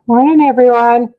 Morning, everyone.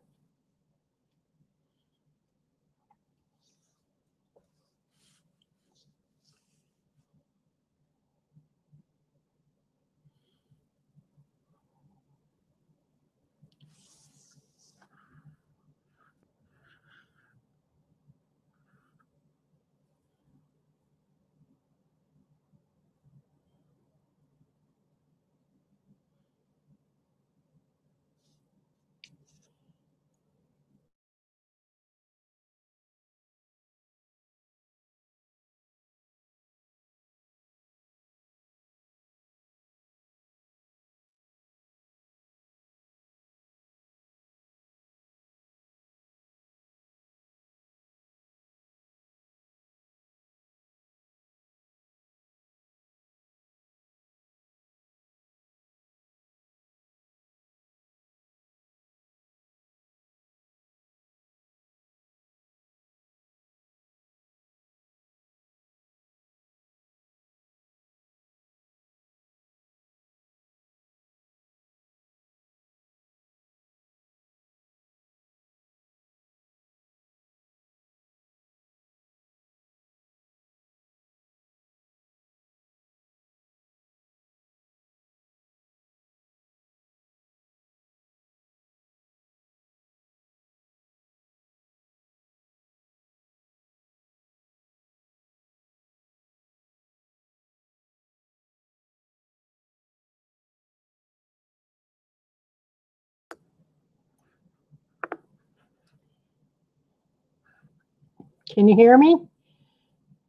Can you hear me?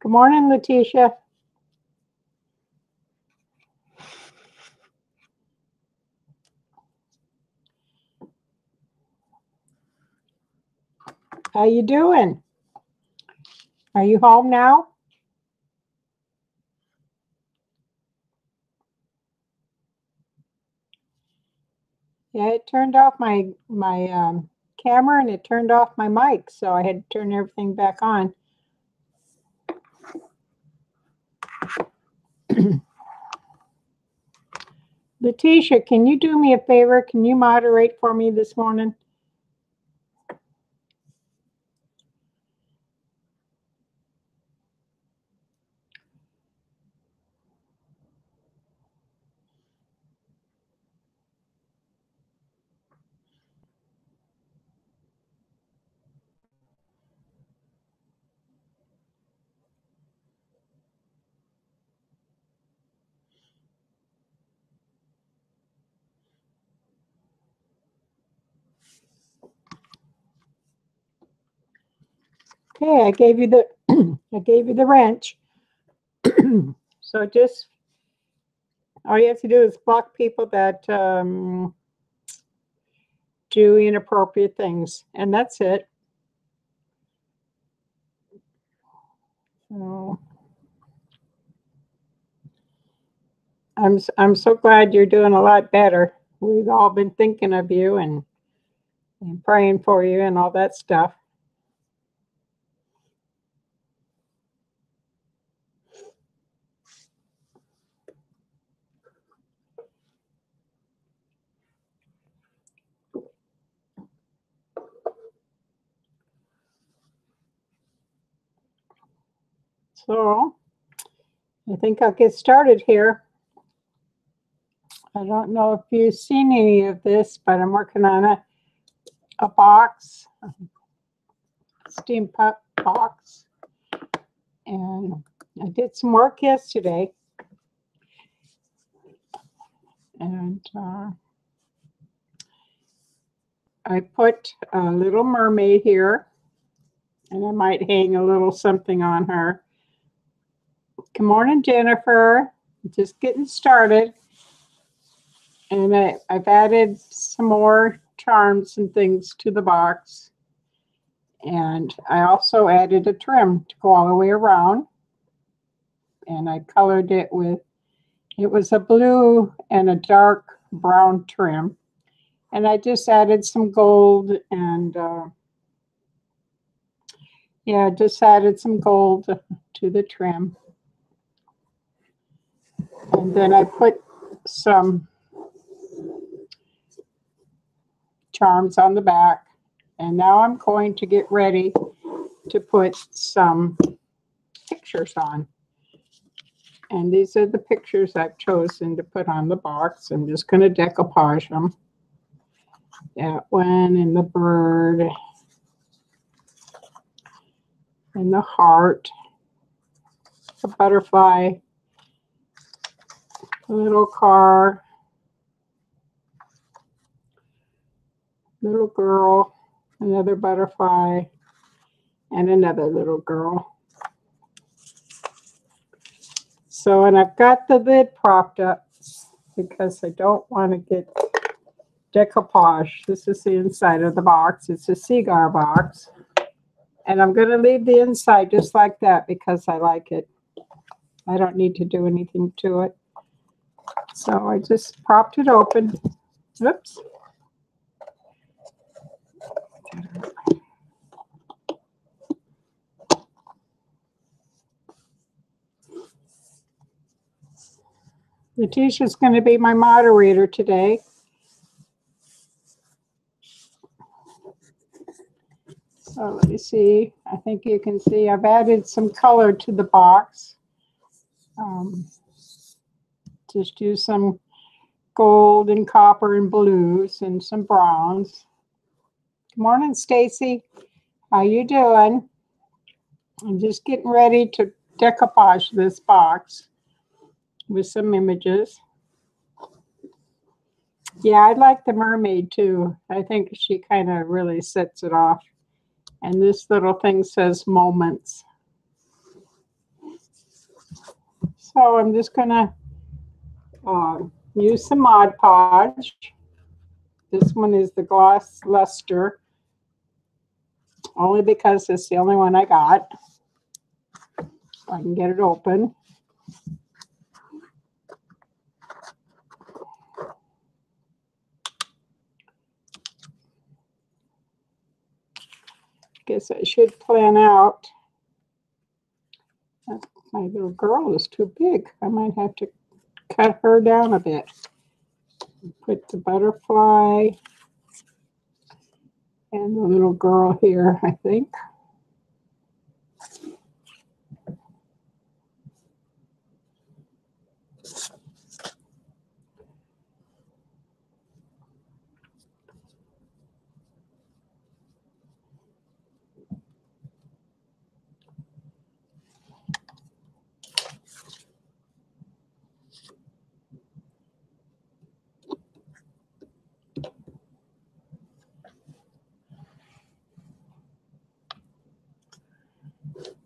Good morning, Letitia. How you doing? Are you home now? Yeah, it turned off my camera and it turned off my mic, so I had to turn everything back on. Letitia, can you do me a favor? Can you moderate for me this morning? Okay, I gave you the I gave you the wrench. So just all you have to do is block people that do inappropriate things, and that's it. So I'm so glad you're doing a lot better. We've all been thinking of you and praying for you and all that stuff. So I think I'll get started here. I don't know if you've seen any of this, but I'm working on a box, a steampunk box. And I did some work yesterday. And I put a little mermaid here. And I might hang a little something on her. Good morning, Jennifer. Just getting started. And I've added some more charms and things to the box. And I also added a trim to go all the way around. And I colored it with, it was a blue and a dark brown trim. And I just added some gold and, yeah, just added some gold to the trim. And then I put some charms on the back. And now I'm going to get ready to put some pictures on. And these are the pictures I've chosen to put on the box. I'm just going to decoupage them. That one and the bird and the heart, the butterfly, the little car, little girl, another butterfly, and another little girl. So, and I've got the lid propped up because I don't want to get decoupage. This is the inside of the box. It's a cigar box. And I'm going to leave the inside just like that because I like it. I don't need to do anything to it. So I just propped it open. Oops. Letitia's going to be my moderator today. So let me see. I think you can see I've added some color to the box. Just use some gold and copper and blues and some browns. Good morning, Stacy. How you doing? I'm just getting ready to decoupage this box with some images. Yeah, I like the mermaid too. I think she kind of really sets it off. And this little thing says moments. So I'm just going to use some Mod Podge. This one is the gloss luster, only because it's the only one I got. I can get it open. Guess I should plan out. My little girl is too big. I might have to cut her down a bit. Put the butterfly and the little girl here, I think.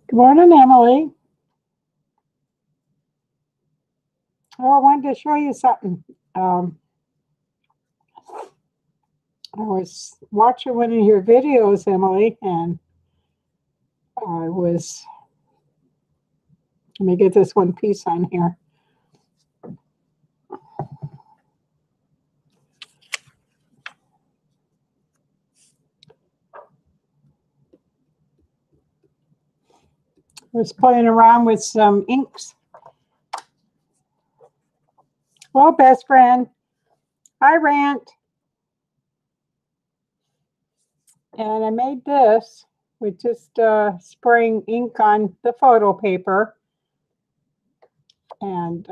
Good morning, Emily. Oh, I wanted to show you something. I was watching one of your videos, Emily, and let me get this one piece on here. I was playing around with some inks. Well, best friend, hi, Rant. And I made this with just spraying ink on the photo paper. And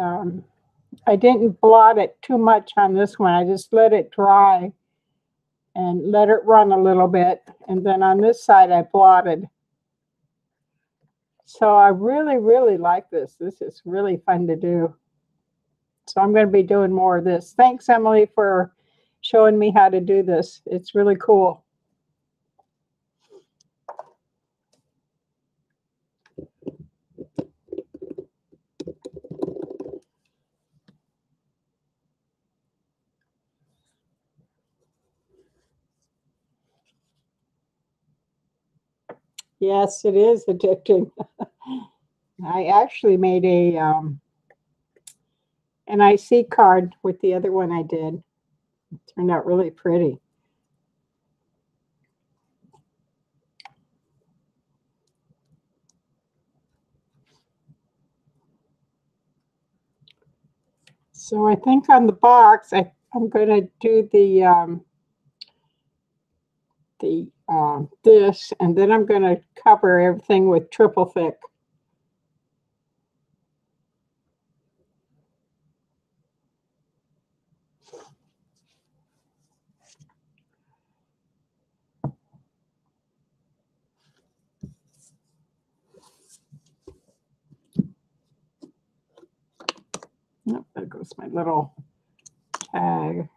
I didn't blot it too much on this one. I just let it dry and let it run a little bit. And then on this side, I blotted. So I really, really like this. This is really fun to do. So I'm going to be doing more of this. Thanks, Emily, for showing me how to do this. It's really cool. Yes, it is addicting. I actually made an IC card with the other one I did. It turned out really pretty. So I think on the box, I'm going to do the the this, and then I'm going to cover everything with triple thick. Oh, there goes my little tag.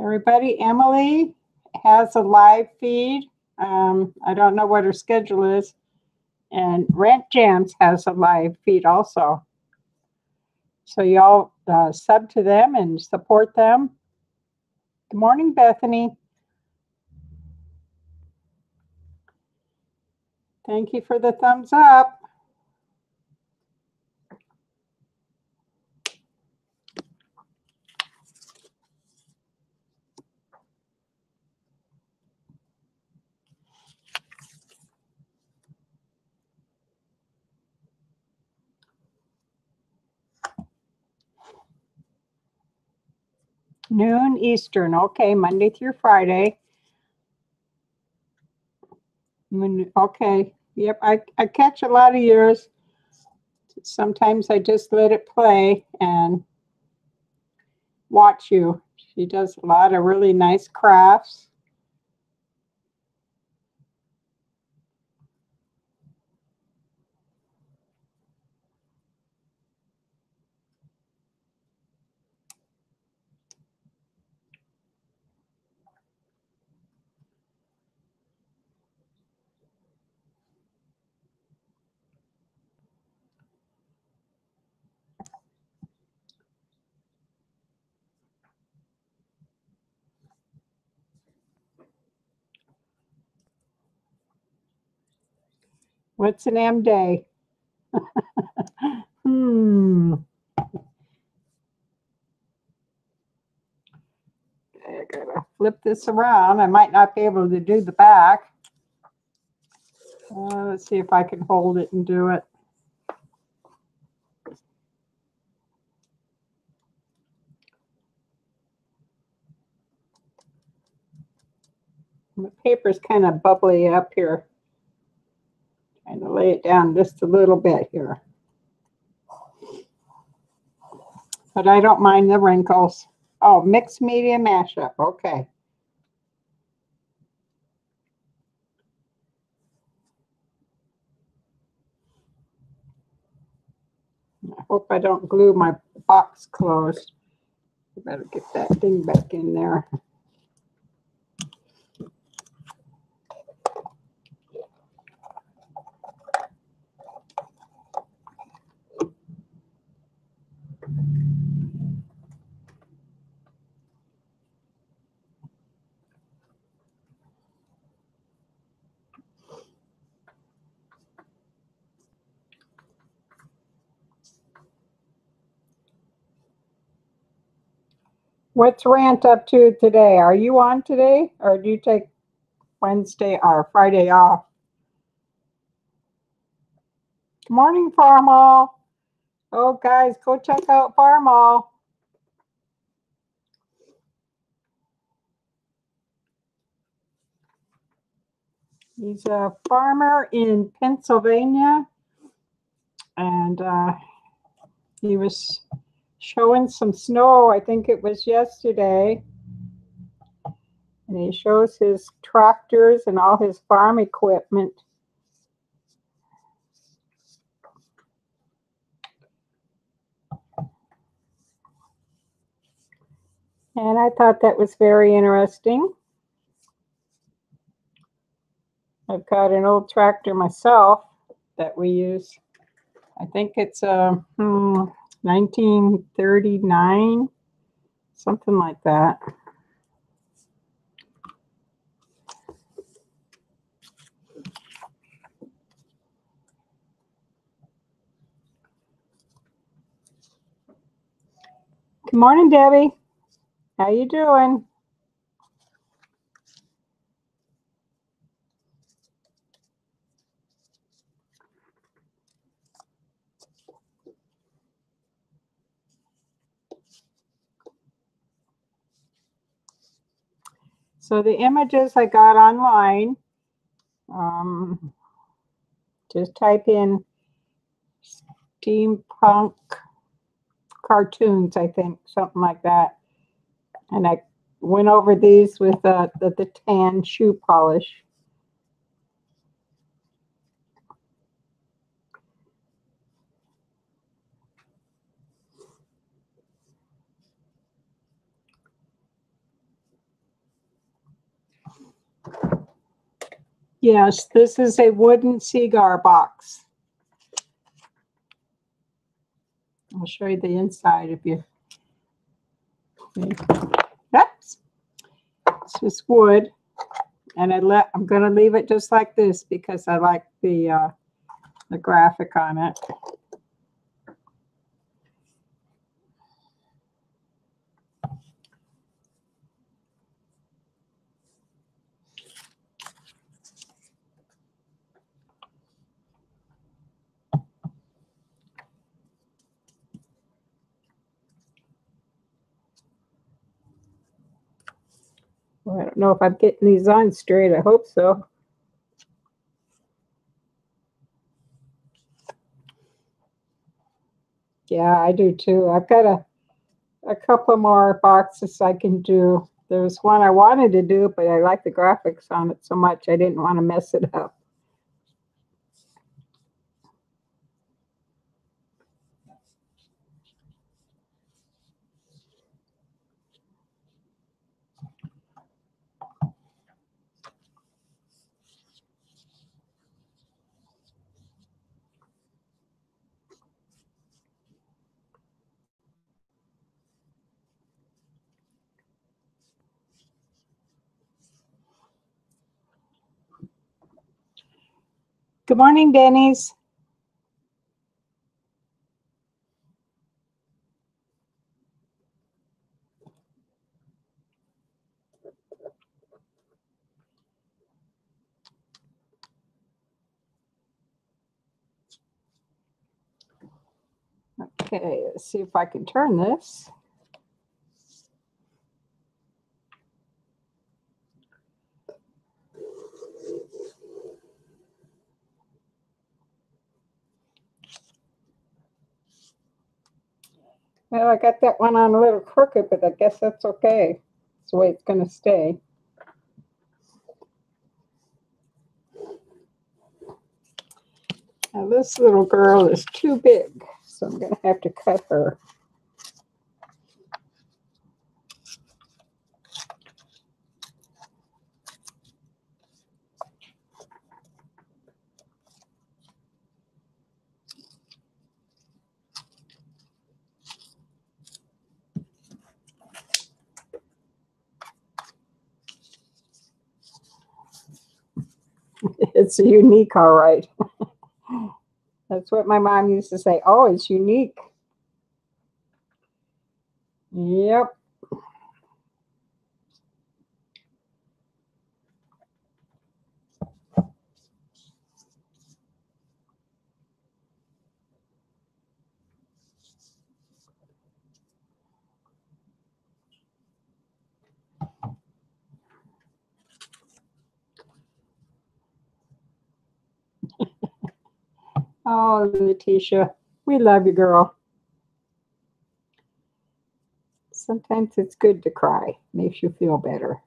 Everybody, Emily has a live feed. I don't know what her schedule is. And Rent Jams has a live feed also. So y'all sub to them and support them. Good morning, Bethany. Thank you for the thumbs up. Noon Eastern. Okay, Monday through Friday. Okay. Yep, I catch a lot of yours. Sometimes I just let it play and watch you. She does a lot of really nice crafts. What's an M day? I gotta flip this around. I might not be able to do the back. Let's see if I can hold it and do it. The paper's kind of bubbly up here. Trying to lay it down just a little bit here. But I don't mind the wrinkles. Oh, mixed media mashup. Okay. I hope I don't glue my box closed. I better get that thing back in there. What's Rant up to today? Are you on today, or do you take Wednesday or Friday off? Good morning, Farmall. Oh, guys, go check out Farmall. He's a farmer in Pennsylvania, and he was showing some snow. I think it was yesterday. And he shows his tractors and all his farm equipment. And I thought that was very interesting. I've got an old tractor myself that we use. I think it's 1939, something like that. Good morning, Debbie. How you doing? So the images I got online, um, just type in steampunk cartoons, I think, something like that. And I went over these with the tan shoe polish. Yes, this is a wooden cigar box. I'll show you the inside if you. Oops. It's just wood, and I'm going to leave it just like this because I like the graphic on it. Well, I don't know if I'm getting these on straight. I hope so. Yeah, I do too. I've got a couple more boxes I can do. There's one I wanted to do, but I like the graphics on it so much I didn't want to mess it up. Good morning, Denny's. Okay, let's see if I can turn this. Well, I got that one on a little crooked, but I guess that's okay. It's the way it's going to stay. Now, this little girl is too big, so I'm going to have to cut her. It's unique, all right. That's what my mom used to say. Oh, it's unique. Yep. Oh, Letitia, we love you, girl. Sometimes it's good to cry. Makes you feel better.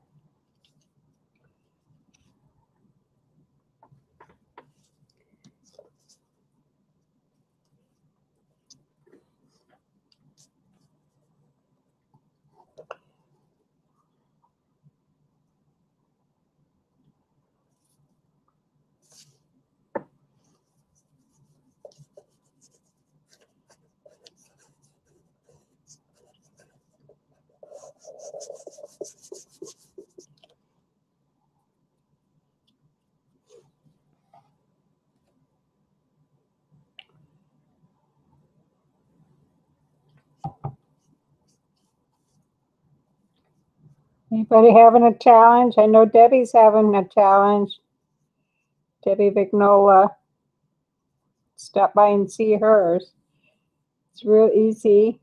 Anybody having a challenge? I know Debbie's having a challenge. Debbie Vignola. Stop by and see hers. It's real easy.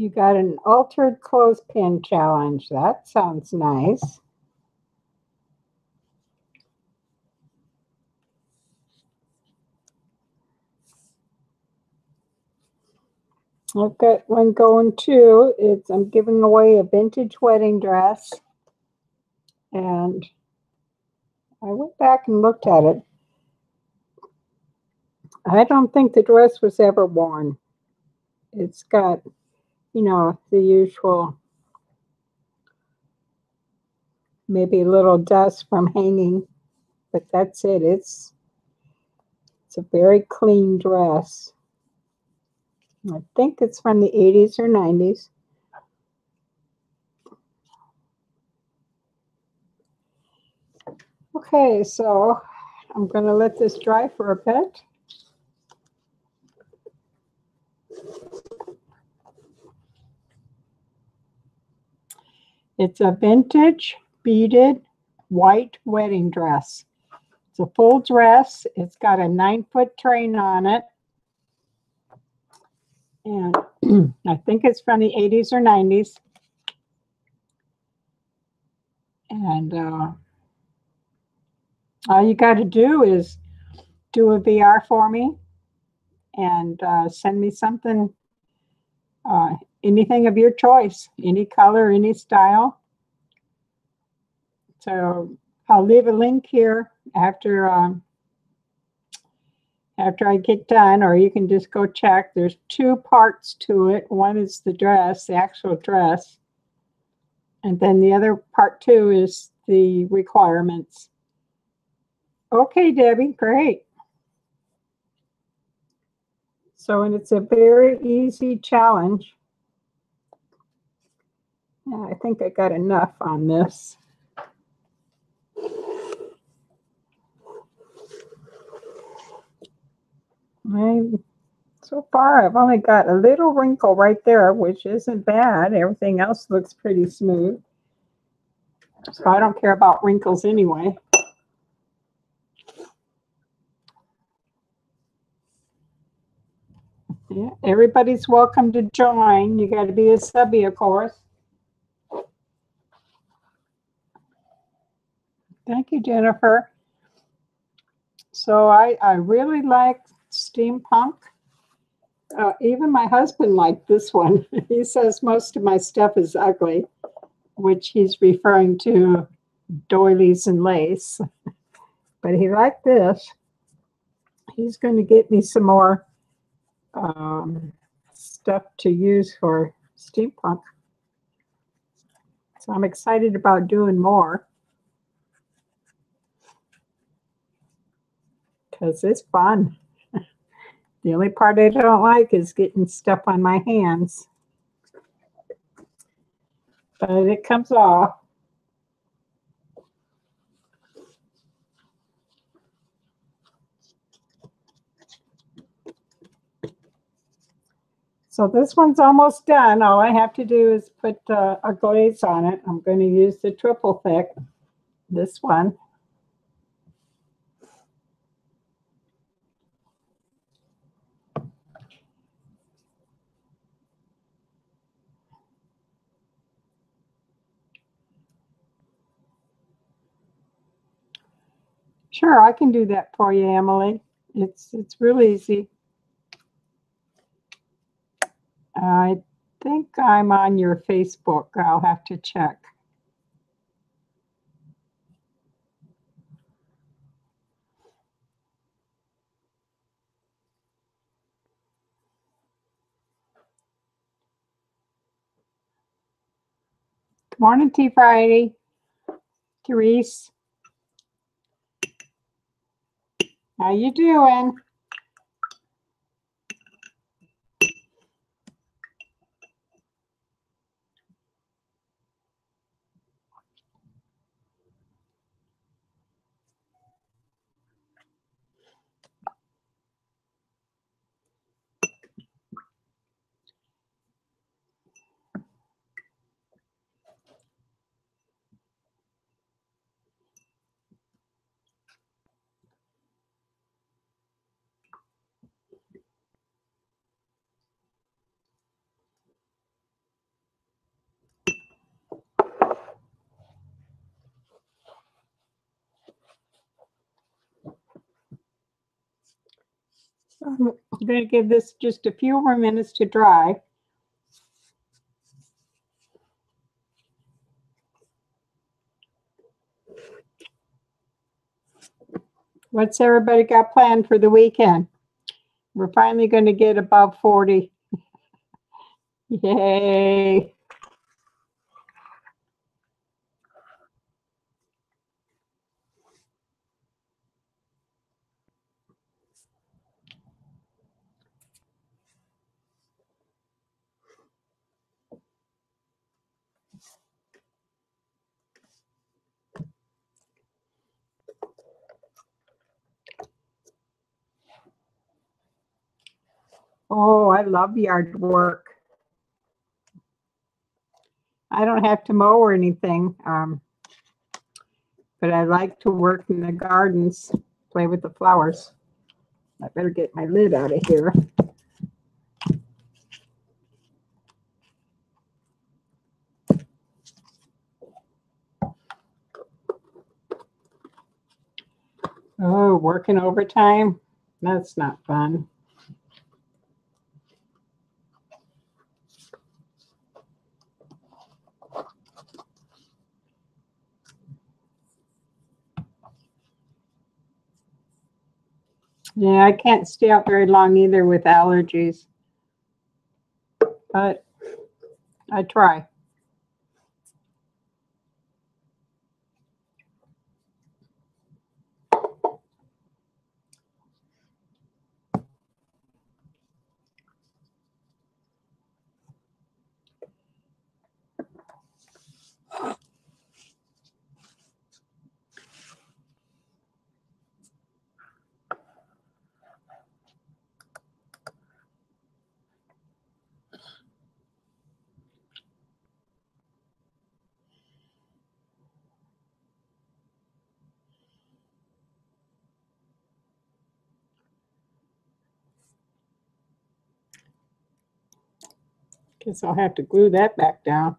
You got an altered clothespin challenge. That sounds nice. I've got one going too. I'm giving away a vintage wedding dress. And I went back and looked at it. I don't think the dress was ever worn. It's got, the usual, maybe a little dust from hanging, but that's it. It's a very clean dress. I think it's from the 80s or 90s. Okay, so I'm going to let this dry for a bit. It's a vintage beaded white wedding dress. It's a full dress. It's got a 9-foot train on it. And I think it's from the 80s or 90s. And all you got to do is do a VR for me and send me something, anything of your choice, any color, any style. So I'll leave a link here after I get done, or you can just go check. There's 2 parts to it. One is the dress, the actual dress. And then the other part 2 is the requirements. Okay, Debbie, great. So, and it's a very easy challenge. Yeah, I think I got enough on this. So far, I've only got a little wrinkle right there, which isn't bad. Everything else looks pretty smooth. So I don't care about wrinkles anyway. Yeah, everybody's welcome to join. You got to be a subby, of course. Thank you, Jennifer. So I really like Steampunk. Even my husband liked this one. He says most of my stuff is ugly, which he's referring to doilies and lace. But he liked this. He's going to get me some more stuff to use for Steampunk. So I'm excited about doing more because it's fun. The only part I don't like is getting stuff on my hands. But it comes off. So this one's almost done. All I have to do is put a glaze on it. I'm going to use the triple thick, this one. Sure, I can do that for you, Emily. It's real easy. I think I'm on your Facebook. I'll have to check. Good morning, Tea Friday. Therese. How you doing? I'm going to give this just a few more minutes to dry. What's everybody got planned for the weekend? We're finally going to get above 40. Yay. Oh, I love yard work. I don't have to mow or anything, but I like to work in the gardens, play with the flowers. I better get my lid out of here. Oh, working overtime? That's not fun. Yeah, I can't stay out very long either with allergies, but I try. Guess I'll have to glue that back down.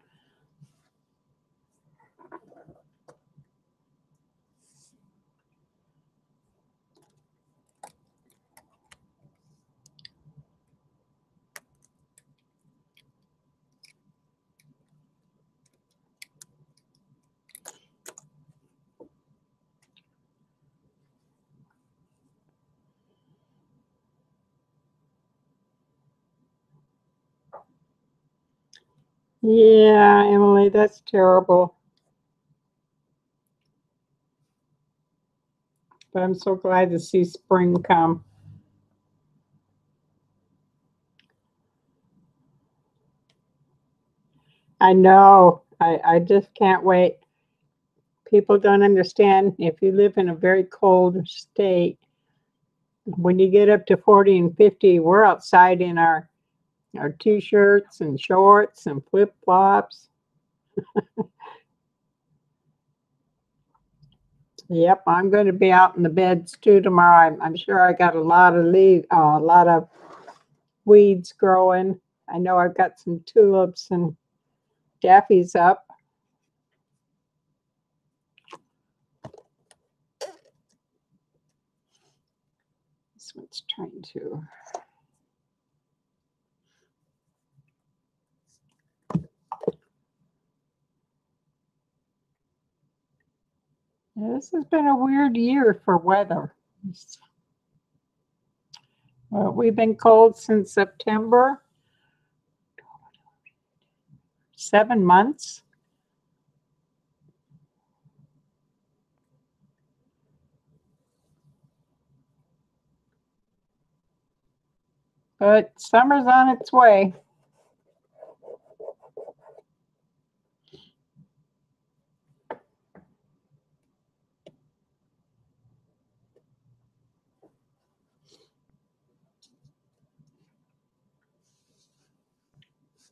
Yeah, Emily, that's terrible. But I'm so glad to see spring come. I know. I just can't wait. People don't understand if you live in a very cold state, when you get up to 40 and 50, we're outside in our t-shirts and shorts and flip-flops. Yep, I'm going to be out in the beds too tomorrow. I'm sure I got a lot of a lot of weeds growing. I know I've got some tulips and daffies up. This one's trying to. Yeah, this has been a weird year for weather. Well, we've been cold since September. 7 months. But summer's on its way.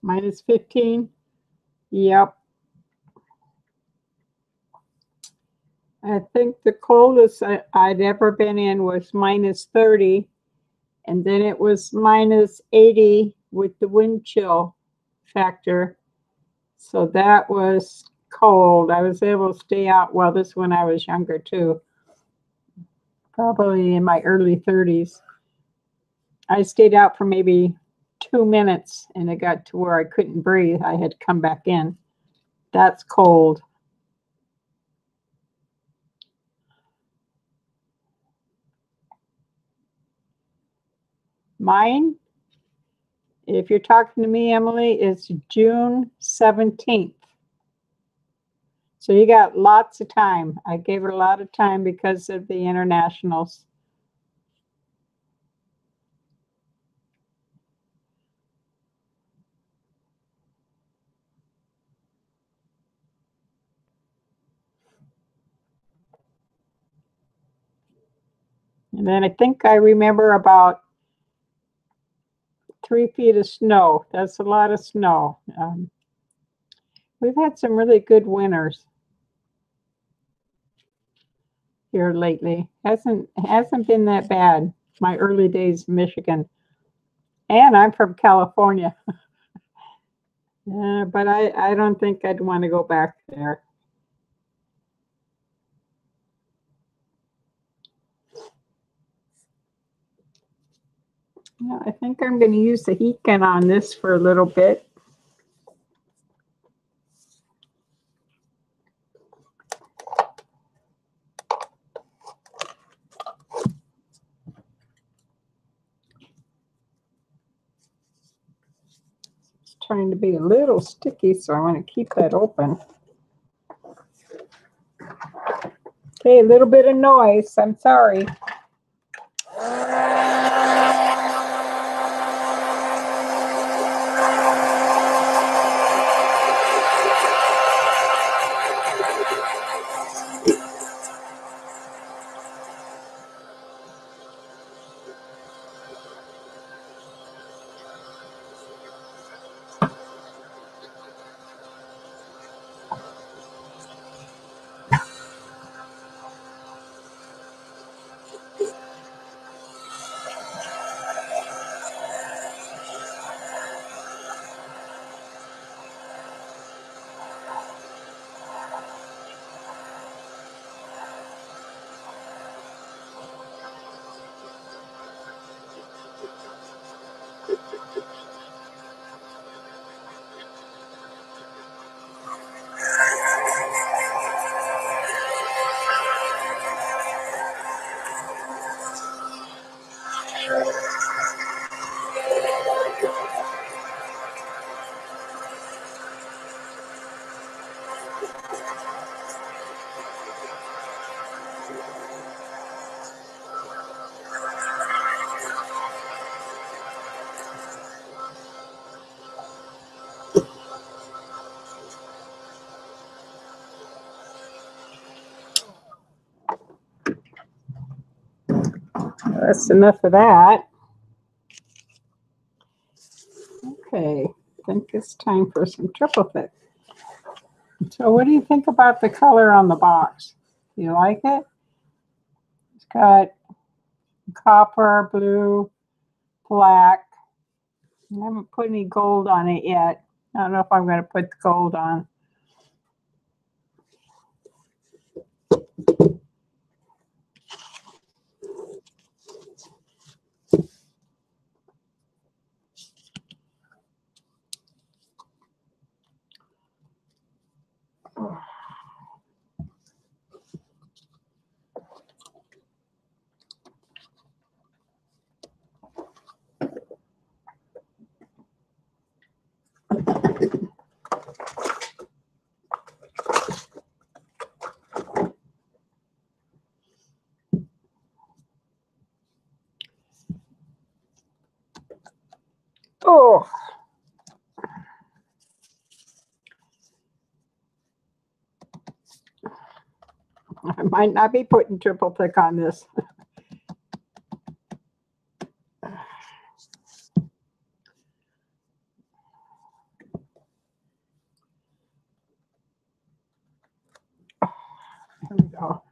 Minus 15. Yep. I think the coldest I'd ever been in was minus 30. And then it was minus 80 with the wind chill factor. So that was cold. I was able to stay out, well, this when I was younger too. Probably in my early 30s. I stayed out for maybe 2 minutes and it got to where I couldn't breathe. I had to come back in. That's cold. Mine, if you're talking to me, Emily, is June 17th. So you got lots of time. I gave it a lot of time because of the internationals. And then I think I remember about 3 feet of snow. That's a lot of snow. We've had some really good winters here lately. Hasn't been that bad. My early days in Michigan, and I'm from California. But I don't think I'd want to go back there. Yeah, I think I'm going to use the heat gun on this for a little bit. It's trying to be a little sticky, so I want to keep that open. Okay, a little bit of noise. I'm sorry. That's enough of that. Okay, I think it's time for some triple thick. So what do you think about the color on the box? Do you like it? It's got copper, blue, black. I haven't put any gold on it yet. I don't know if I'm going to put the gold on. Oh, I might not be putting triple thick on this. Here we go.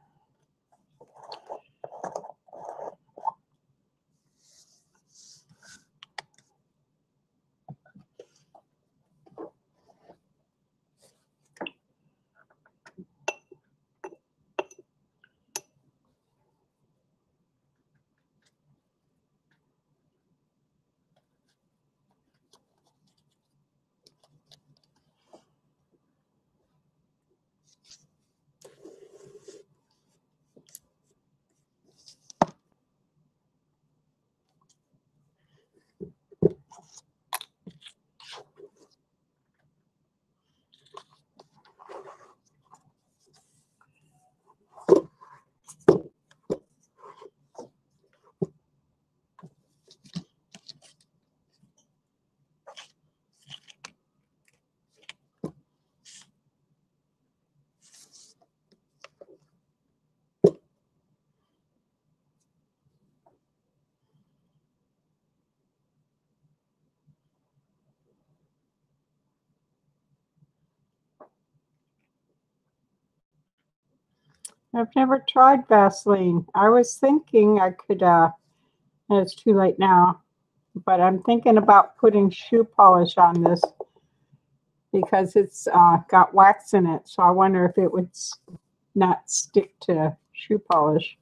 I've never tried Vaseline. I was thinking I could, and it's too late now, but I'm thinking about putting shoe polish on this because it's got wax in it. So I wonder if it would not stick to shoe polish.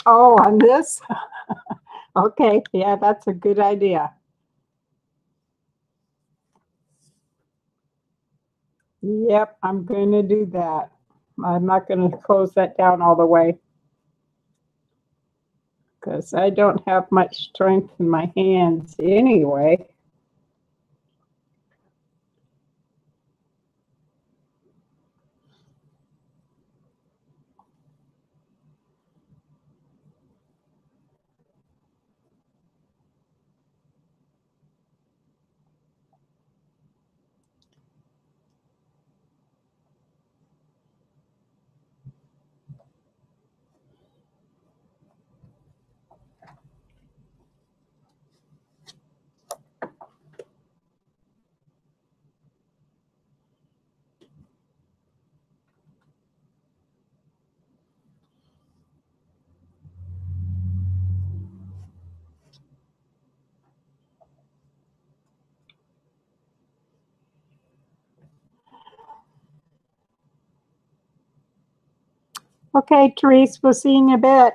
Oh, on this? Okay, yeah, that's a good idea. Yep, I'm going to do that. I'm not going to close that down all the way because I don't have much strength in my hands anyway. Okay, Therese, we'll see you in a bit.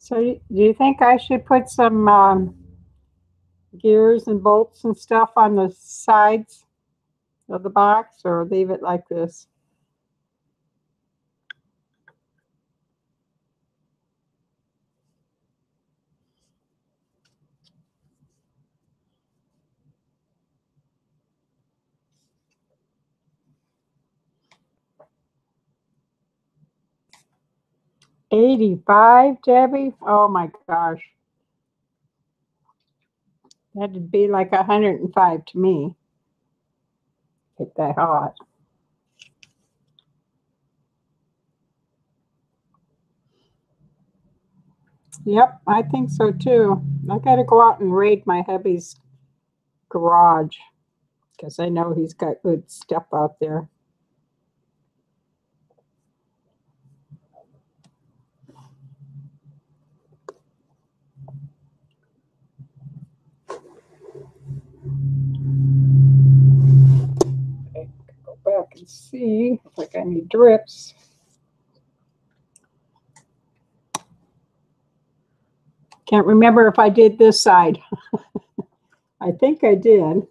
So, do you think I should put some gears and bolts and stuff on the sides of the box or leave it like this? $85, Debbie? Oh my gosh. That'd be like 105 to me. Get that hot. Yep, I think so too. I got to go out and raid my hubby's garage because I know he's got good stuff out there. back and see if I got any drips. Can't remember if I did this side. I think I did.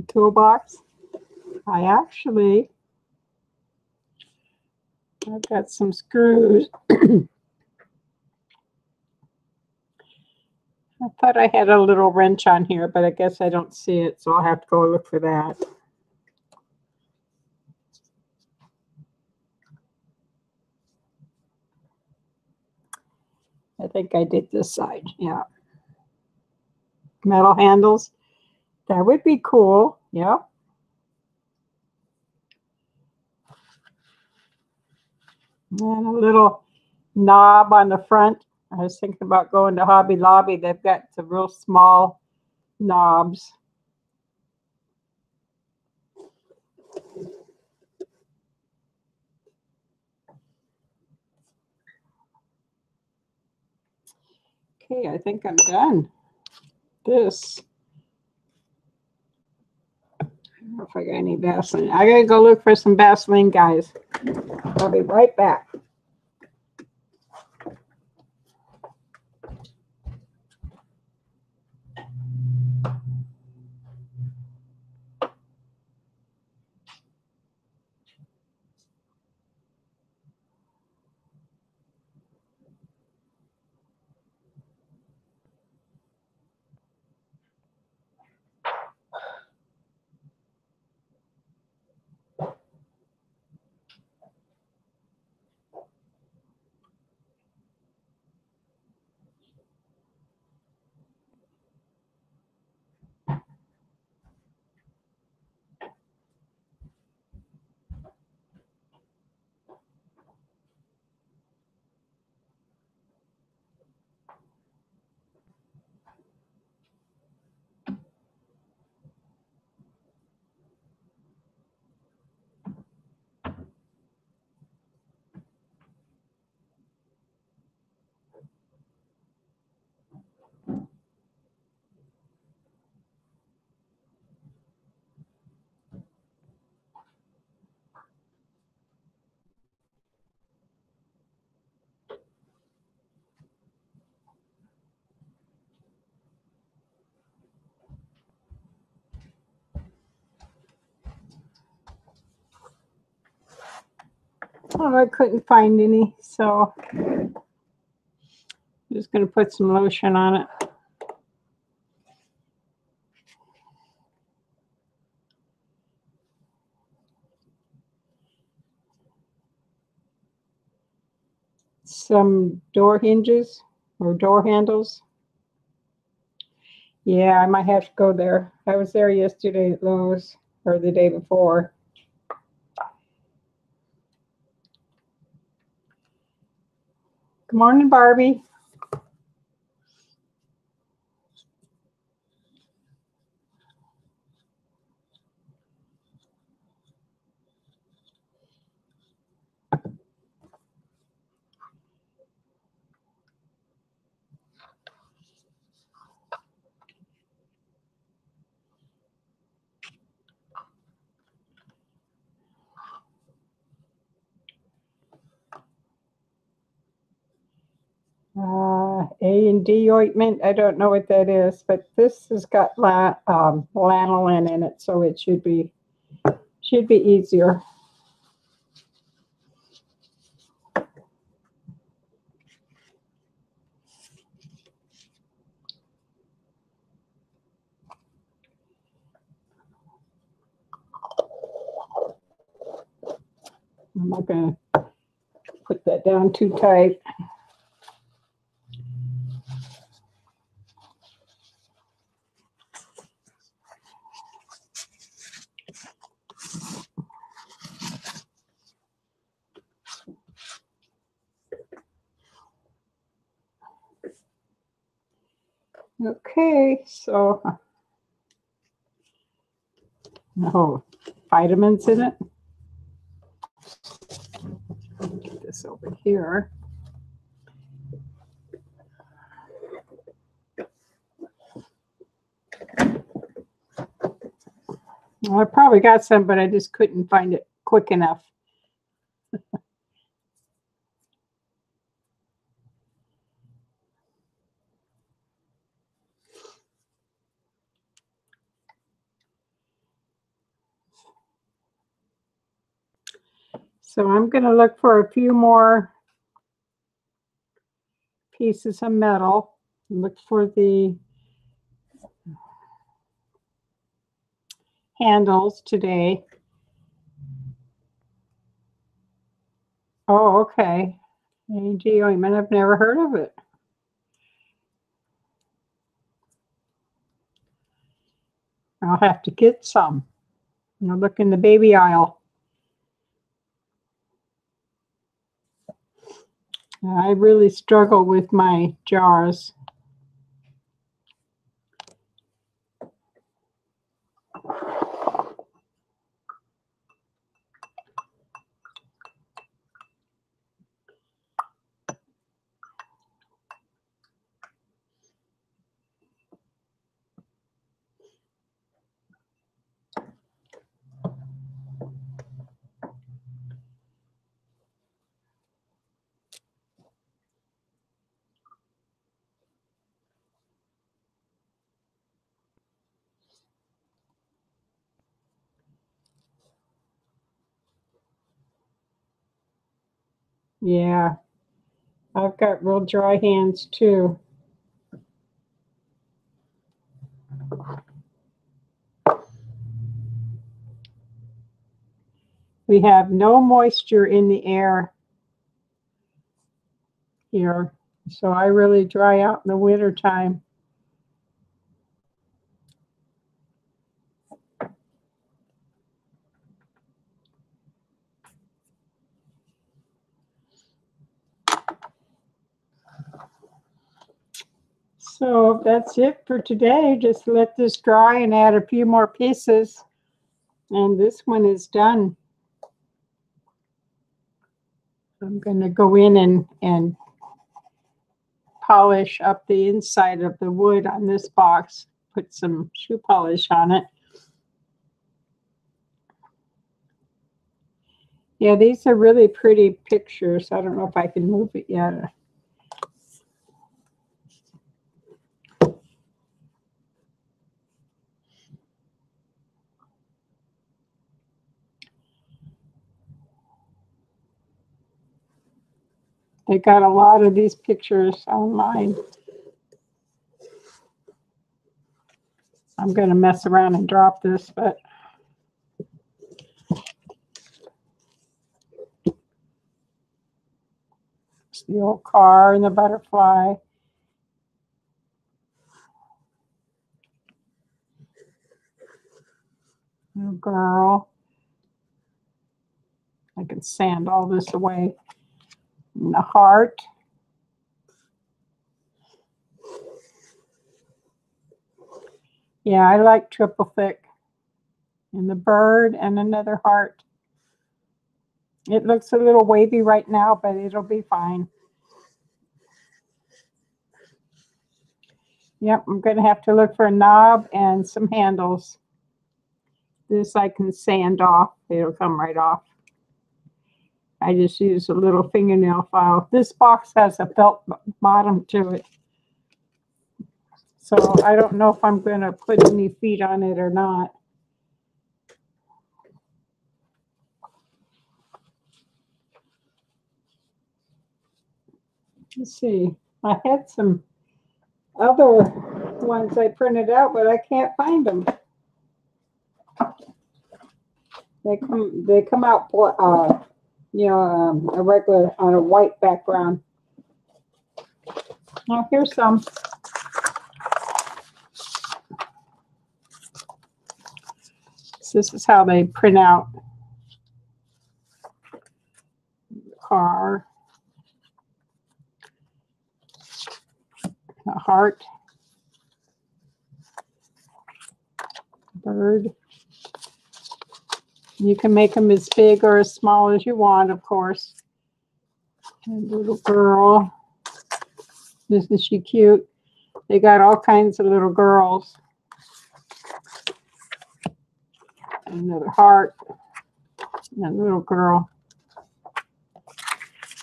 Toolbox. I've got some screws. I thought I had a little wrench on here, but I guess I don't see it, so I'll have to go look for that. I think I did this side, yeah. Metal handles. That would be cool, yep. And a little knob on the front. I was thinking about going to Hobby Lobby. They've got some real small knobs. Okay, I think I'm done. This. I don't know if I got any Vaseline. I gotta go look for some Vaseline, guys. I'll be right back. Oh, I couldn't find any, so I'm just going to put some lotion on it. Some door hinges or door handles. Yeah, I might have to go there. I was there yesterday at Lowe's, or the day before. Good morning, Barbie. A&D ointment. I don't know what that is, but this has got lanolin in it, so it should be easier. I'm not going to put that down too tight. Okay, so no vitamins in it. this over here. Well, I probably got some, but I just couldn't find it quick enough. So I'm going to look for a few more pieces of metal. Look for the handles today. Oh, okay. AG ointment. I've never heard of it. I'll have to get some. I'll look in the baby aisle. I really struggle with my jars. Yeah, I've got real dry hands too. We have no moisture in the air here, so I really dry out in the winter time. So that's it for today. Just let this dry and add a few more pieces. And this one is done. I'm going to go in and polish up the inside of the wood on this box. Put some shoe polish on it. Yeah, these are really pretty pictures. I don't know if I can move it yet. They got a lot of these pictures online. I'm going to mess around and drop this, but it's the old car and the butterfly. Little girl. I can sand all this away. And the heart. Yeah, I like triple thick. And the bird and another heart. It looks a little wavy right now, but it'll be fine. Yep, I'm going to have to look for a knob and some handles. This I can sand off. It'll come right off. I just use a little fingernail file. This box has a felt bottom to it. So I don't know if I'm going to put any feet on it or not. Let's see. I had some other ones I printed out, but I can't find them. They come out, you know, a regular on a white background. Oh, here's some. So this is how they print out the car, a heart, bird. You can make them as big or as small as you want, of course. And little girl. Isn't she cute? They got all kinds of little girls. Another heart. And a little girl.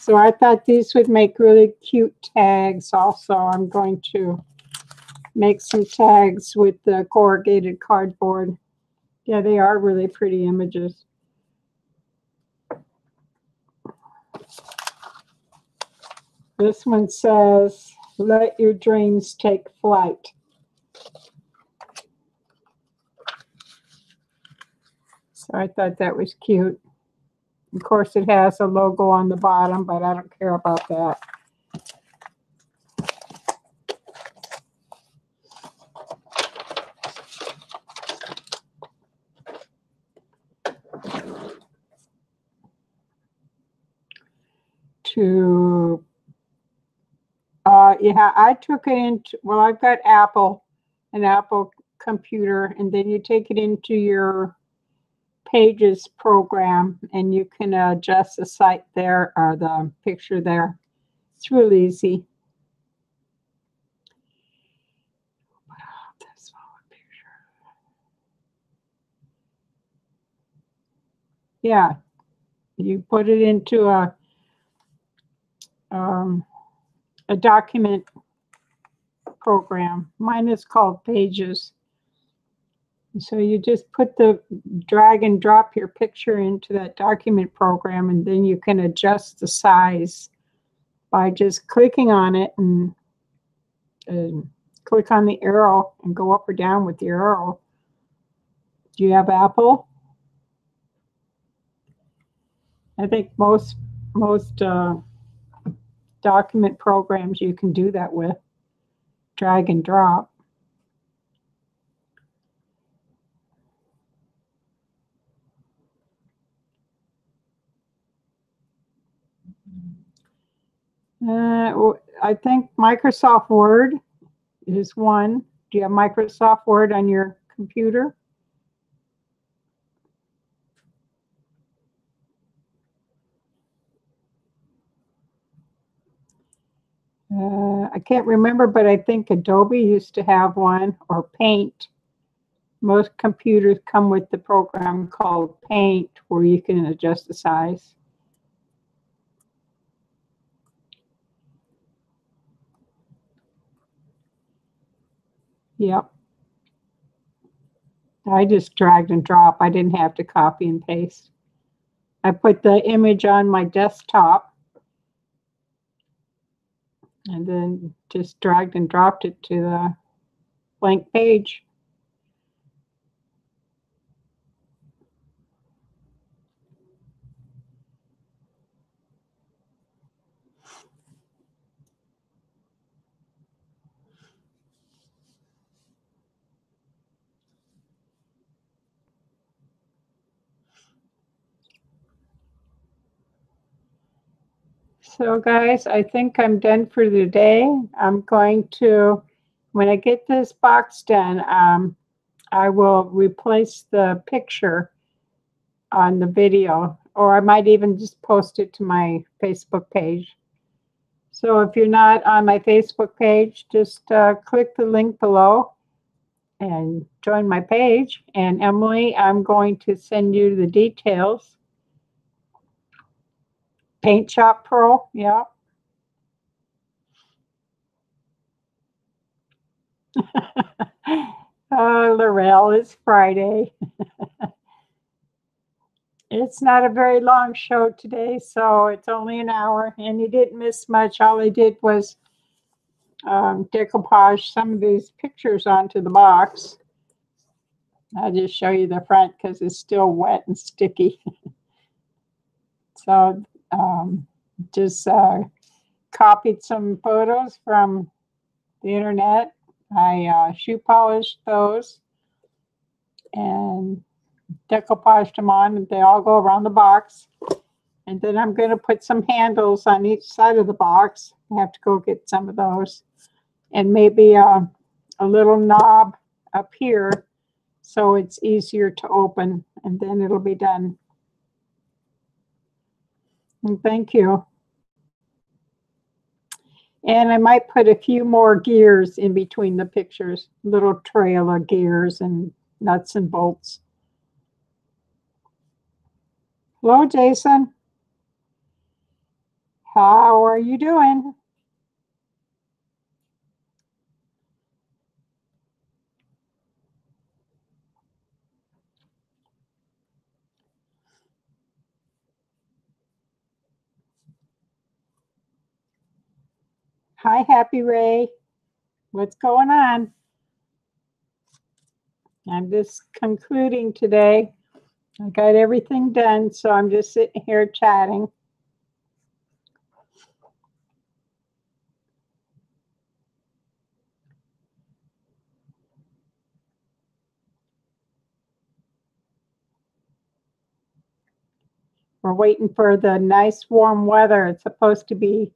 So I thought these would make really cute tags also. I'm going to make some tags with the corrugated cardboard. Yeah, they are really pretty images. This one says, "Let your dreams take flight." So I thought that was cute. Of course, it has a logo on the bottom, but I don't care about that. Yeah, I took it into, well, I've got an Apple computer, and then you take it into your Pages program, and you can adjust the site there or the picture there. It's real easy. Yeah, you put it into a document program. Mine is called Pages. So you just drag and drop your picture into that document program, and then you can adjust the size by just clicking on it and click on the arrow and go up or down with the arrow. Do you have Apple? I think most document programs you can do that with. Drag and drop. I think Microsoft Word is one. Do you have Microsoft Word on your computer? I can't remember, but I think Adobe used to have one, or Paint. Most computers come with the program called Paint, where you can adjust the size. Yep. I just dragged and drop. I didn't have to copy and paste. I put the image on my desktop and then just dragged and dropped it to the blank page. So guys, I think I'm done for the day. I'm going to, when I get this box done, I will replace the picture on the video, or I might even just post it to my Facebook page. So if you're not on my Facebook page, just click the link below and join my page. And Emily, I'm going to send you the details. Paint Shop Pro, yeah. Laurel, it's Friday. It's not a very long show today, so it's only an hour, and you didn't miss much. All I did was decoupage some of these pictures onto the box. I'll just show you the front because it's still wet and sticky. So just copied some photos from the internet. I shoe polished those and decoupaged them on, and they all go around the box. And then I'm going to put some handles on each side of the box. I have to go get some of those. And maybe a little knob up here so it's easier to open, and then it'll be done. And thank you. And I might put a few more gears in between the pictures, little trail of gears and nuts and bolts. Hello, Jason. How are you doing? Hi, Happy Ray. What's going on? I'm just concluding today. I got everything done, so I'm just sitting here chatting. We're waiting for the nice warm weather. It's supposed to be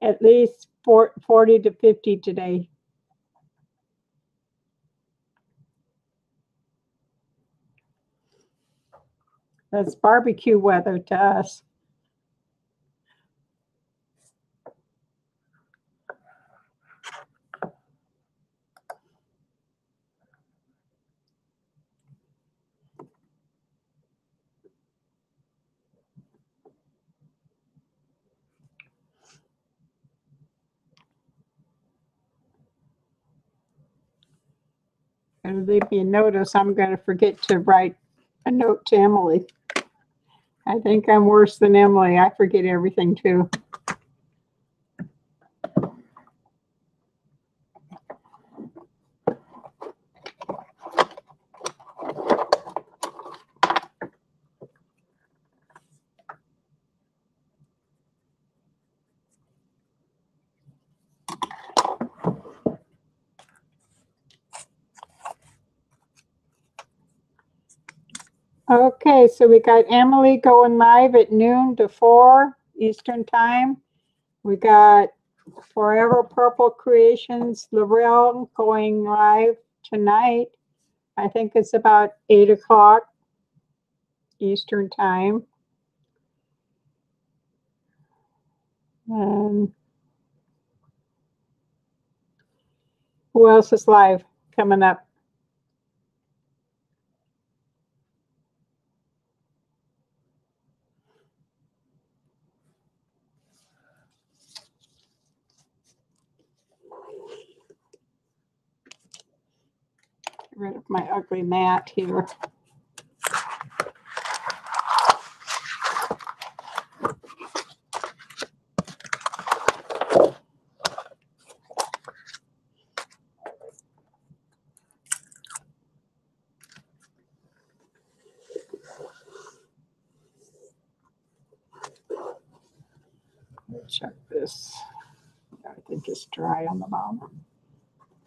at least 40 to 50 today. That's barbecue weather to us. And leave me a notice. I'm going to forget to write a note to Emily. I think I'm worse than Emily. I forget everything too. Okay, so we got Emily going live at noon to 4 Eastern Time. We got Forever Purple Creations, Laurel going live tonight. I think it's about 8 o'clock Eastern Time. And who else is live coming up? Get rid of my ugly mat here. Check this. I think it's dry on the bottom.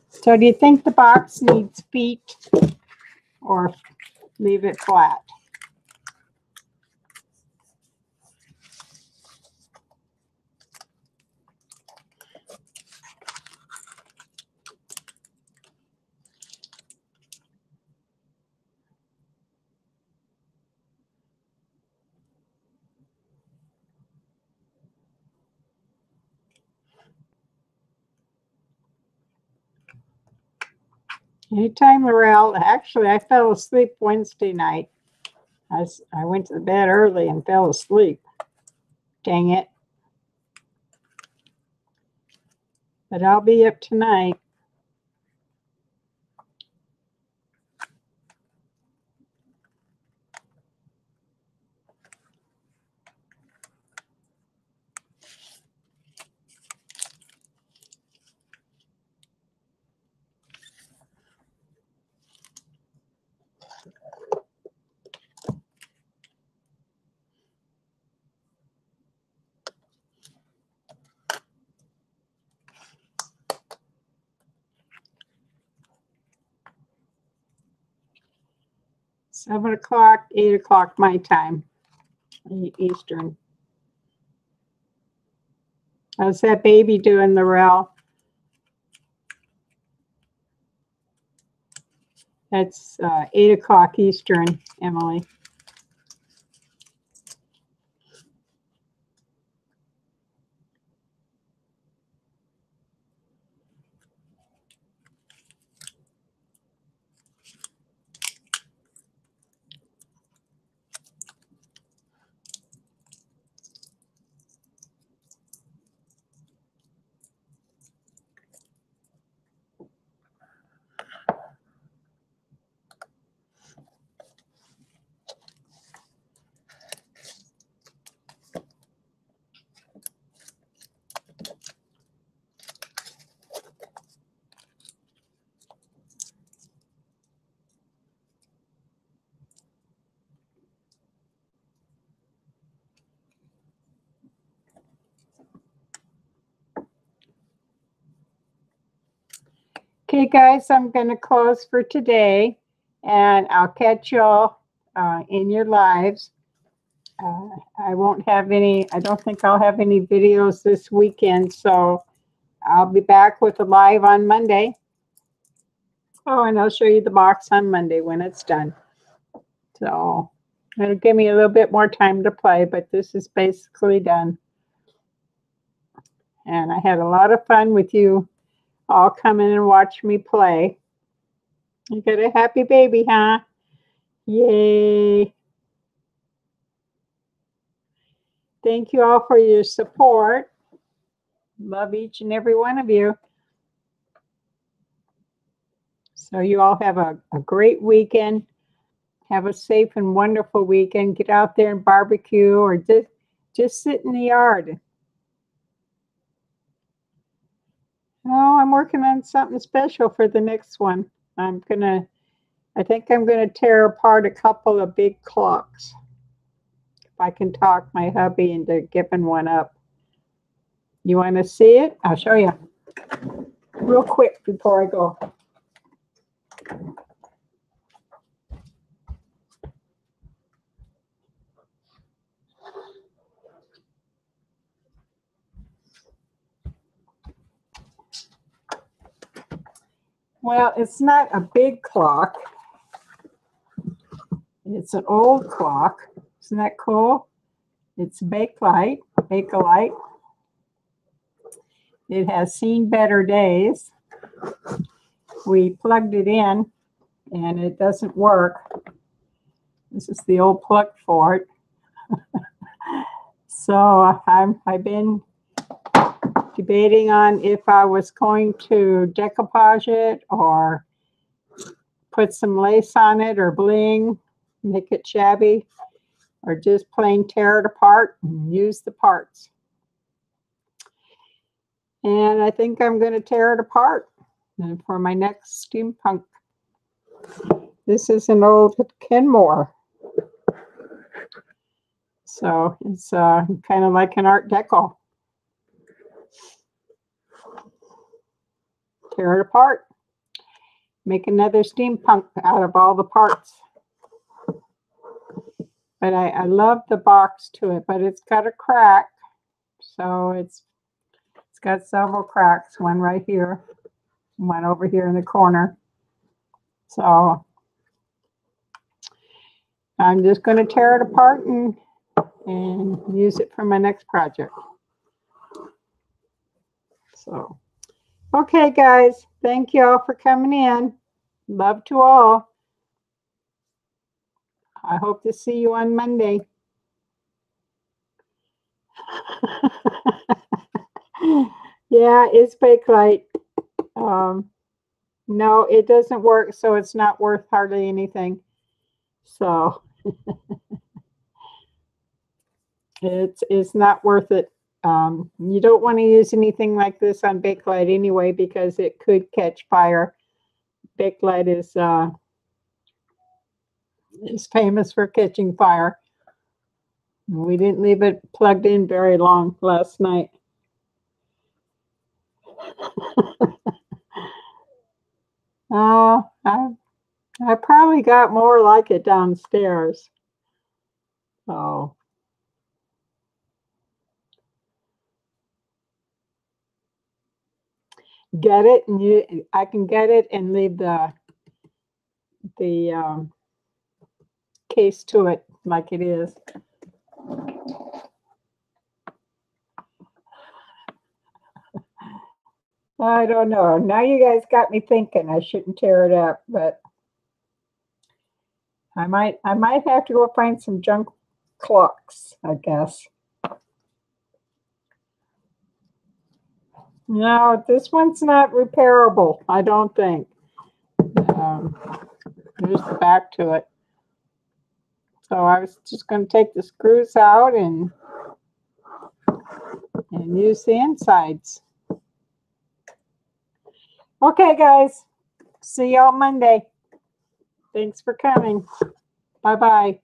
So do you think the box needs feet or leave it flat? Anytime, Laurel. Actually, I fell asleep Wednesday night. I went to bed early and fell asleep. Dang it. But I'll be up tonight. Seven o'clock, 8 o'clock my time, Eastern. How's that baby doing, Laurel? That's 8 o'clock Eastern, Emily. Okay, guys, I'm going to close for today, and I'll catch y'all in your lives. I won't have any, I don't think I'll have any videos this weekend, so I'll be back with a live on Monday. Oh, and I'll show you the box on Monday when it's done. So it'll give me a little bit more time to play, but this is basically done. And I had a lot of fun with you all come in and watch me play. You got a happy baby, huh? Yay. Thank you all for your support. Love each and every one of you. So you all have a great weekend. Have a safe and wonderful weekend. Get out there and barbecue or just sit in the yard. Oh, I'm working on something special for the next one. I think I'm gonna tear apart a couple of big clocks. If I can talk my hubby into giving one up. You want to see it? I'll show you real quick before I go. Well, it's not a big clock. It's an old clock. Isn't that cool? It's Bakelite. It has seen better days. We plugged it in and it doesn't work. This is the old plug for it. So I've been debating on if I was going to decoupage it or put some lace on it or bling, make it shabby, or just plain tear it apart and use the parts. And I think I'm going to tear it apart for my next steampunk. This is an old Kenmore. So it's kind of like an Art Deco. Tear it apart. Make another steampunk out of all the parts. But I love the box to it, but it's got a crack. So it's got several cracks, one right here, one over here in the corner. So I'm just going to tear it apart and use it for my next project. So, okay, guys, thank you all for coming in. Love to all. I hope to see you on Monday. Yeah, it's Bakelite. No, it doesn't work, so it's not worth hardly anything. So it's not worth it. You don't want to use anything like this on Bakelite anyway because it could catch fire. Bakelite is famous for catching fire. We didn't leave it plugged in very long last night. Oh, I probably got more like it downstairs. So get it, and I can get it and leave the case to it like it is. I don't know. Now you guys got me thinking I shouldn't tear it up, but I might have to go find some junk clocks, I guess. No, this one's not repairable, I don't think. There's the back to it. So I was just going to take the screws out and use the insides. Okay, guys. See y'all Monday. Thanks for coming. Bye-bye.